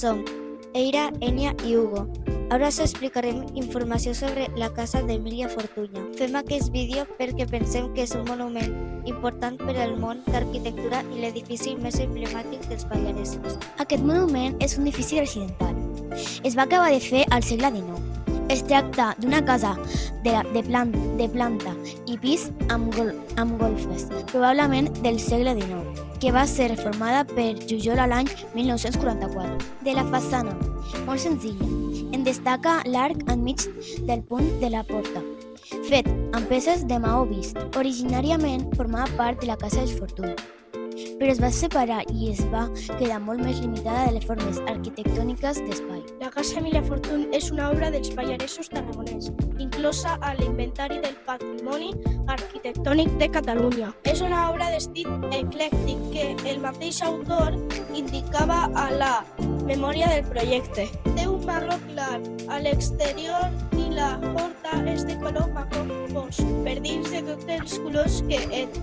som Eira, Enya i Hugo. Ara us explicarem informació sobre la casa d'Emília Fortuño. Fem aquest vídeo perquè pensem que és un monument important per al món d'arquitectura i l'edifici més emblemàtic dels Pallaresos. Aquest monument és un edifici residencial. Es va acabar de fer al segle XIX. Es tracta d'una casa de planta i pis amb golfes, probablement del segle XIX, que va ser reformada per Jujol l'any 1944. De la façana, molt senzilla, en destaca l'arc enmig del punt de la porta, fet amb peces de maó vist. Originàriament formava part de la casa dels Fortuny, però es va separar i es va quedar molt més limitada de les formes arquitectòniques d'espai. La casa Emília Fortuny és una obra dels Pallaresos tarragonès, inclosa a l'Inventari del Patrimoni Arquitectònic de Catalunya. És una obra d'estil eclèctic que el mateix autor indicava a la memòria del projecte. Té un marró clar a l'exterior i la porta és de color marró fosc, per dins de tots els colors que et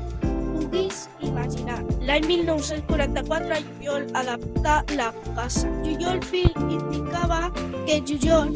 puguis imaginar. L'any 1944 Jujol adaptà la casa. Jujol fill indicava que Jujol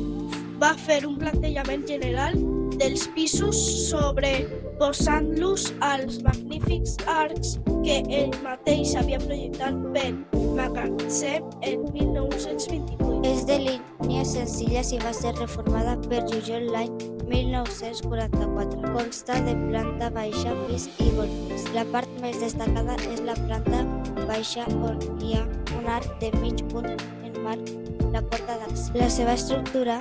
va fer un plantejament general dels pisos sobreposant-los als magnífics arcs que ell mateix havia projectat per magatzem en 1928. És de línies senzilles i va ser reformada per Jujol l'any 1944. Consta de planta baixa, pis i golfes. La part més destacada és la planta baixa on hi ha un arc de mig punt en marc la porta d'accés. La seva estructura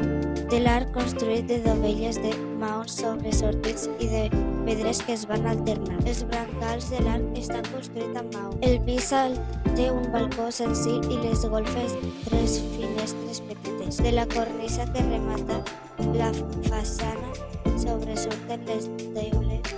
té l'arc construït de dovelles de maons sobresortits i de pedres que es van alternar. Els brancals de l'arc estan construïts amb maó. El pis alt té un balcó senzill i les golfes 3 finestres petites. De la cornisa que remata la façana sobresurten les teules